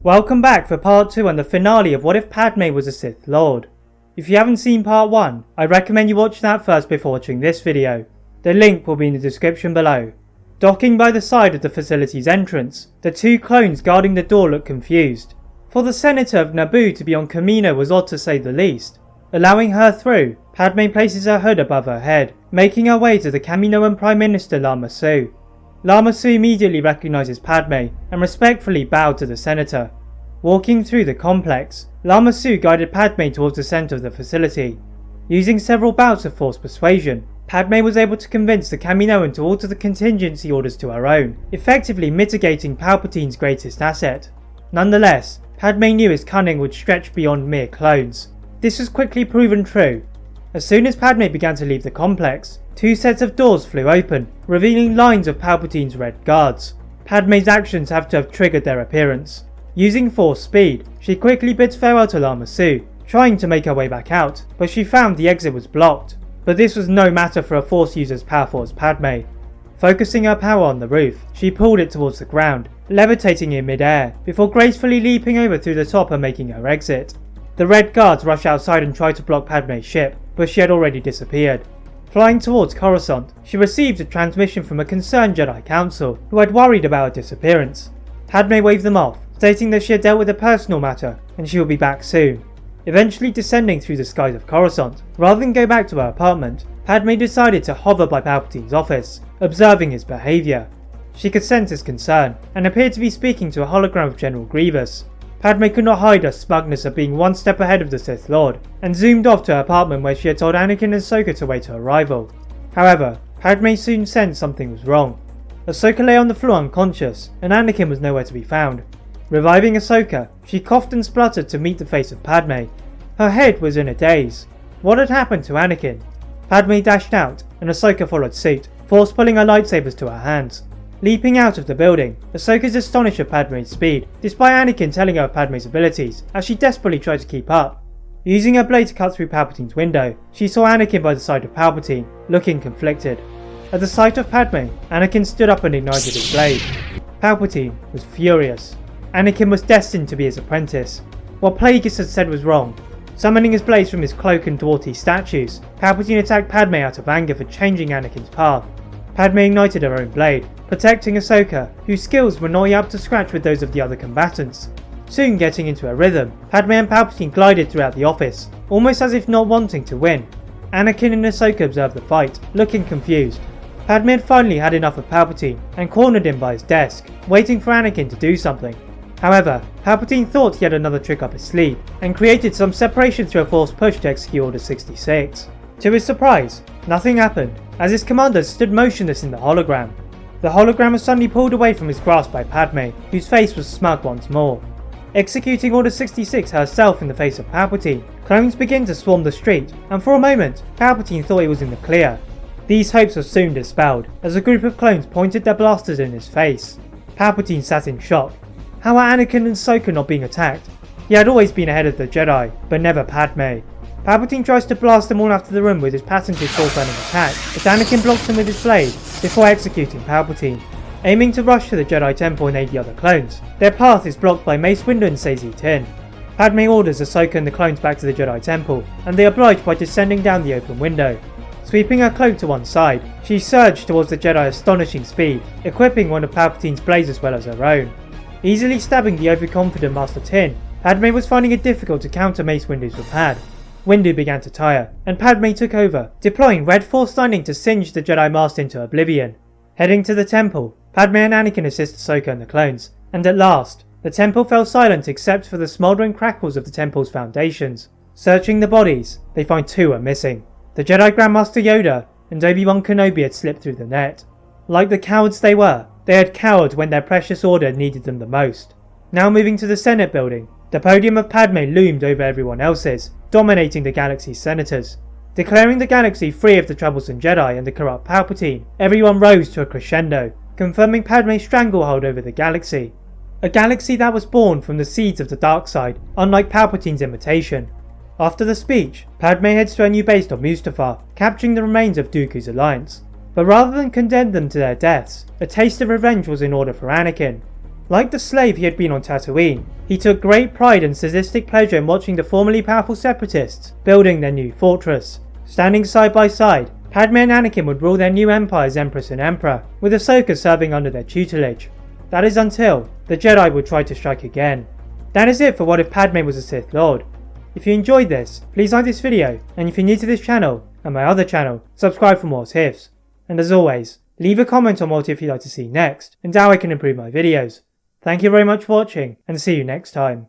Welcome back for part 2 and the finale of What If Padme Was a Sith Lord. If you haven't seen part 1, I recommend you watch that first before watching this video. The link will be in the description below. Docking by the side of the facility's entrance, the two clones guarding the door looked confused. For the Senator of Naboo to be on Kamino was odd to say the least. Allowing her through, Padme places her hood above her head, making her way to the Kaminoan Prime Minister Lama Su. Lama Su immediately recognises Padme and respectfully bowed to the Senator. Walking through the complex, Lama Su guided Padme towards the centre of the facility. Using several bouts of forced persuasion, Padme was able to convince the Kaminoan to alter the contingency orders to her own, effectively mitigating Palpatine's greatest asset. Nonetheless, Padme knew his cunning would stretch beyond mere clones. This was quickly proven true. As soon as Padme began to leave the complex, two sets of doors flew open, revealing lines of Palpatine's Red Guards. Padme's actions have to have triggered their appearance. Using force speed, she quickly bids farewell to Lama Su, trying to make her way back out, but she found the exit was blocked. But this was no matter for a force user as powerful as Padme. Focusing her power on the roof, she pulled it towards the ground, levitating in mid-air, before gracefully leaping over through the top and making her exit. The Red Guards rush outside and try to block Padme's ship, but she had already disappeared. Flying towards Coruscant, she received a transmission from a concerned Jedi Council, who had worried about her disappearance. Padme waved them off, stating that she had dealt with a personal matter and she would be back soon. Eventually descending through the skies of Coruscant, rather than go back to her apartment, Padme decided to hover by Palpatine's office, observing his behaviour. She could sense his concern, and appeared to be speaking to a hologram of General Grievous. Padme could not hide her smugness of being one step ahead of the Sith Lord, and zoomed off to her apartment where she had told Anakin and Ahsoka to wait her arrival. However, Padme soon sensed something was wrong. Ahsoka lay on the floor unconscious, and Anakin was nowhere to be found. Reviving Ahsoka, she coughed and spluttered to meet the face of Padme. Her head was in a daze. What had happened to Anakin? Padme dashed out, and Ahsoka followed suit, force pulling her lightsabers to her hands. Leaping out of the building, Ahsoka's astonished at Padme's speed, despite Anakin telling her of Padme's abilities, as she desperately tried to keep up. Using her blade to cut through Palpatine's window, she saw Anakin by the side of Palpatine, looking conflicted. At the sight of Padme, Anakin stood up and ignited his blade. Palpatine was furious. Anakin was destined to be his apprentice. What Plagueis had said was wrong. Summoning his blades from his cloak and dwarty statues, Palpatine attacked Padme out of anger for changing Anakin's path. Padme ignited her own blade, protecting Ahsoka, whose skills were not yet up to scratch with those of the other combatants. Soon getting into a rhythm, Padme and Palpatine glided throughout the office, almost as if not wanting to win. Anakin and Ahsoka observed the fight, looking confused. Padme had finally had enough of Palpatine, and cornered him by his desk, waiting for Anakin to do something. However, Palpatine thought he had another trick up his sleeve, and created some separation through a force push to execute Order 66. To his surprise, nothing happened, as his commander stood motionless in the hologram. The hologram was suddenly pulled away from his grasp by Padme, whose face was smug once more. Executing Order 66 herself in the face of Palpatine, clones began to swarm the street, and for a moment, Palpatine thought he was in the clear. These hopes were soon dispelled, as a group of clones pointed their blasters in his face. Palpatine sat in shock. How were Anakin and Ahsoka not being attacked? He had always been ahead of the Jedi, but never Padme. Palpatine tries to blast them all out of the room with his patented force-running attack, but Anakin blocks him with his blade, before executing Palpatine. Aiming to rush to the Jedi Temple and aid the other clones, their path is blocked by Mace Windu and Saesee Tiin. Padme orders Ahsoka and the clones back to the Jedi Temple, and they oblige by descending down the open window. Sweeping her cloak to one side, she surged towards the Jedi astonishing speed, equipping one of Palpatine's blades as well as her own. Easily stabbing the overconfident Master Tiin, Padme was finding it difficult to counter Mace Windu's repad. Windu began to tire, and Padme took over, deploying Red Force Lightning to singe the Jedi Master into oblivion. Heading to the temple, Padme and Anakin assist Ahsoka and the clones, and at last, the temple fell silent except for the smouldering crackles of the temple's foundations. Searching the bodies, they find two are missing. The Jedi Grandmaster Yoda and Obi-Wan Kenobi had slipped through the net. Like the cowards they were, they had cowered when their precious order needed them the most. Now moving to the Senate building, the podium of Padme loomed over everyone else's, dominating the galaxy's senators. Declaring the galaxy free of the troublesome Jedi and the corrupt Palpatine, everyone rose to a crescendo, confirming Padme's stranglehold over the galaxy. A galaxy that was born from the seeds of the dark side, unlike Palpatine's imitation. After the speech, Padme heads to a new base on Mustafar, capturing the remains of Dooku's alliance. But rather than condemn them to their deaths, a taste of revenge was in order for Anakin. Like the slave he had been on Tatooine, he took great pride and sadistic pleasure in watching the formerly powerful Separatists building their new fortress. Standing side by side, Padme and Anakin would rule their new empire as Empress and Emperor, with Ahsoka serving under their tutelage. That is until the Jedi would try to strike again. That is it for What If Padme Was a Sith Lord. If you enjoyed this, please like this video, and if you're new to this channel and my other channel, subscribe for more tips. And as always, leave a comment on what if you'd like to see next, and how I can improve my videos. Thank you very much for watching, and see you next time.